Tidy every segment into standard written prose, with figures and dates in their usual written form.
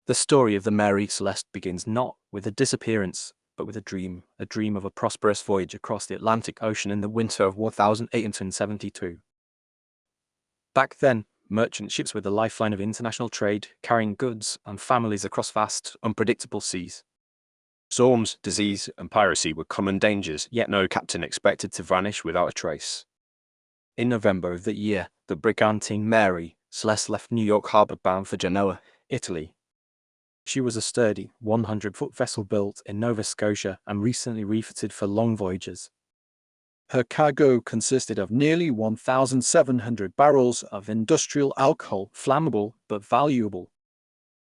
The story of the Mary Celeste begins not with a disappearance, but with a dream of a prosperous voyage across the Atlantic Ocean in the winter of 1872. Back then, merchant ships were the lifeline of international trade, carrying goods and families across vast, unpredictable seas. Storms, disease, and piracy were common dangers, yet no captain expected to vanish without a trace. In November of that year, the brigantine Mary Celeste left New York harbor bound for Genoa, Italy. She was a sturdy, 100-foot vessel built in Nova Scotia and recently refitted for long voyages. Her cargo consisted of nearly 1,700 barrels of industrial alcohol, Flammable but valuable.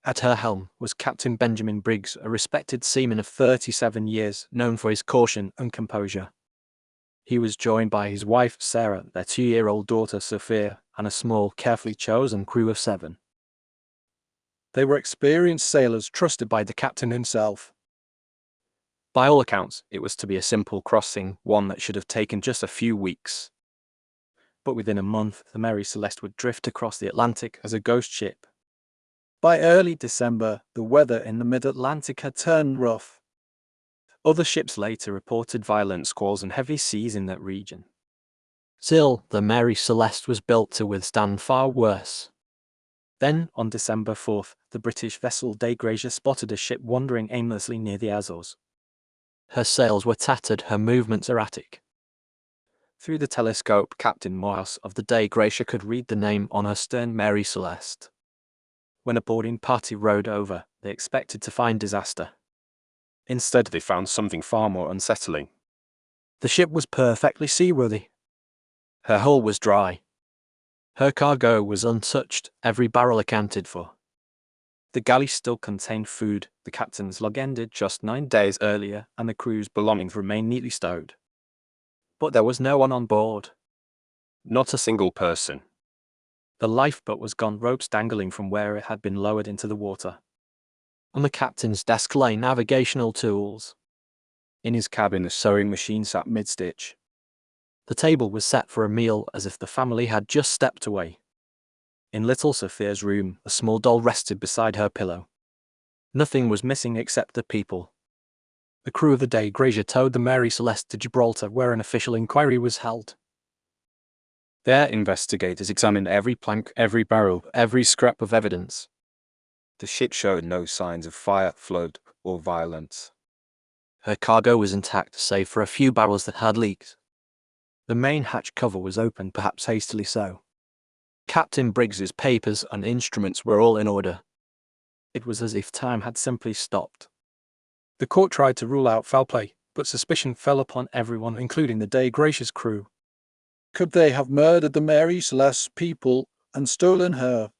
At her helm was Captain Benjamin Briggs, a respected seaman of 37 years, known for his caution and composure. He was joined by his wife Sarah, their 2-year-old daughter Sophia, and a small, carefully chosen crew of 7. They were experienced sailors trusted by the captain himself. By all accounts, it was to be a simple crossing, one that should have taken just a few weeks. But within a month, the Mary Celeste would drift across the Atlantic as a ghost ship. By early December, the weather in the mid-Atlantic had turned rough. Other ships later reported violent squalls and heavy seas in that region. Still, the Mary Celeste was built to withstand far worse. Then, on December 4th, the British vessel Dei Gracia spotted a ship wandering aimlessly near the Azores. Her sails were tattered, her movements erratic. Through the telescope, Captain Morehouse of the Dei Gracia could read the name on her stern, Mary Celeste. When a boarding party rowed over, they expected to find disaster. Instead, they found something far more unsettling. The ship was perfectly seaworthy. Her hull was dry. Her cargo was untouched, every barrel accounted for. The galley still contained food, the captain's log ended just 9 days earlier, and the crew's belongings remained neatly stowed. But there was no one on board. Not a single person. The lifeboat was gone, ropes dangling from where it had been lowered into the water. On the captain's desk lay navigational tools. In his cabin, a sewing machine sat mid-stitch. The table was set for a meal as if the family had just stepped away. In little Sophia's room, a small doll rested beside her pillow. Nothing was missing except the people. The crew of the Dei Gracia towed the Mary Celeste to Gibraltar, where an official inquiry was held. There, investigators examined every plank, every barrel, every scrap of evidence. The ship showed no signs of fire, flood, or violence. Her cargo was intact, save for a few barrels that had leaked. The main hatch cover was open, perhaps hastily so. Captain Briggs's papers and instruments were all in order. It was as if time had simply stopped. The court tried to rule out foul play, but suspicion fell upon everyone, including the Dei Gracia's crew. Could they have murdered the Mary Celeste's people and stolen her?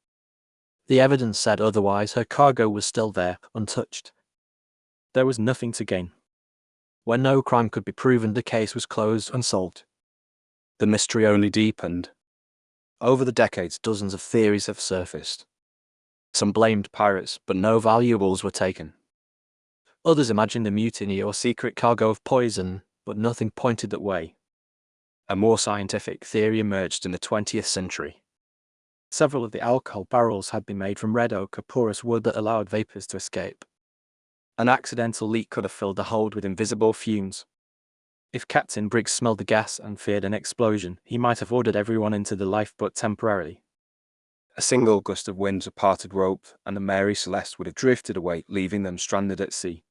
The evidence said otherwise. Her cargo was still there, untouched. There was nothing to gain. When no crime could be proven, the case was closed, unsolved. The mystery only deepened. Over the decades, dozens of theories have surfaced. Some blamed pirates, but no valuables were taken. Others imagined a mutiny or secret cargo of poison, but nothing pointed that way. A more scientific theory emerged in the 20th century. Several of the alcohol barrels had been made from red oak, a porous wood that allowed vapors to escape. An accidental leak could have filled the hold with invisible fumes. If Captain Briggs smelled the gas and feared an explosion, he might have ordered everyone into the lifeboat temporarily. A single gust of wind, a parted rope, and the Mary Celeste would have drifted away, leaving them stranded at sea.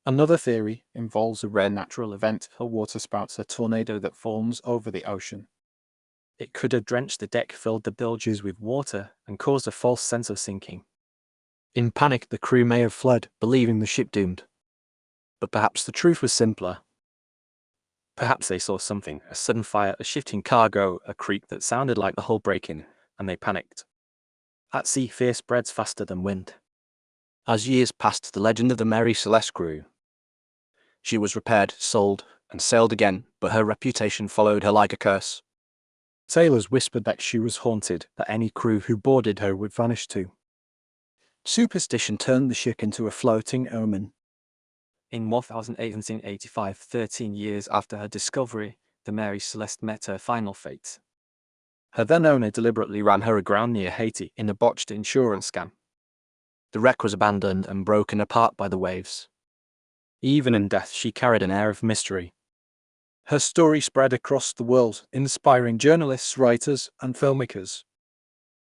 Another theory involves a rare natural event, a waterspouts, a tornado that forms over the ocean. It could have drenched the deck, filled the bilges with water, and caused a false sense of sinking. In panic, the crew may have fled, believing the ship doomed. But perhaps the truth was simpler. Perhaps they saw something, a sudden fire, a shifting cargo, a creak that sounded like the hull breaking, and they panicked. At sea, fear spreads faster than wind. As years passed, the legend of the Mary Celeste grew. She was repaired, sold, and sailed again, but her reputation followed her like a curse. Sailors whispered that she was haunted, that any crew who boarded her would vanish too. Superstition turned the ship into a floating omen. In 1885, 13 years after her discovery, the Mary Celeste met her final fate. Her then owner deliberately ran her aground near Haiti in a botched insurance scam. The wreck was abandoned and broken apart by the waves. Even in death, she carried an air of mystery. Her story spread across the world, inspiring journalists, writers, and filmmakers.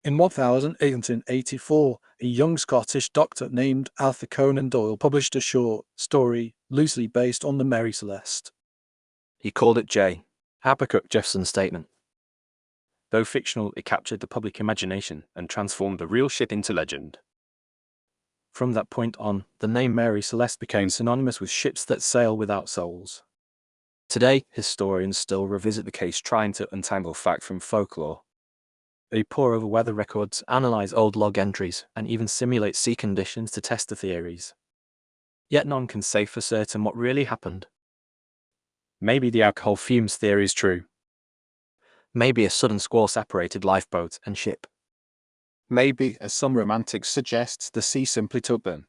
In 1884, a young Scottish doctor named Arthur Conan Doyle published a short story loosely based on the Mary Celeste. He called it J. Habakkuk Jeffson's statement. Though fictional, it captured the public imagination and transformed the real ship into legend. From that point on, the name Mary Celeste became synonymous with ships that sail without souls. Today, historians still revisit the case, trying to untangle fact from folklore. They pore over weather records, analyze old log entries, and even simulate sea conditions to test the theories. Yet none can say for certain what really happened. Maybe the alcohol fumes theory is true. Maybe a sudden squall separated lifeboat and ship. Maybe, as some romantics suggest, the sea simply took them.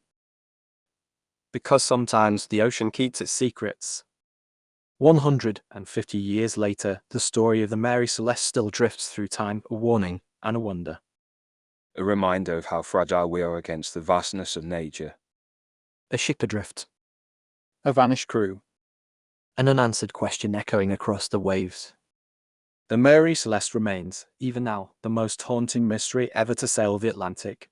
Because sometimes the ocean keeps its secrets. 150 years later, the story of the Mary Celeste still drifts through time, a warning and a wonder. A reminder of how fragile we are against the vastness of nature. A ship adrift. A vanished crew. An unanswered question echoing across the waves. The Mary Celeste remains, even now, the most haunting mystery ever to sail the Atlantic.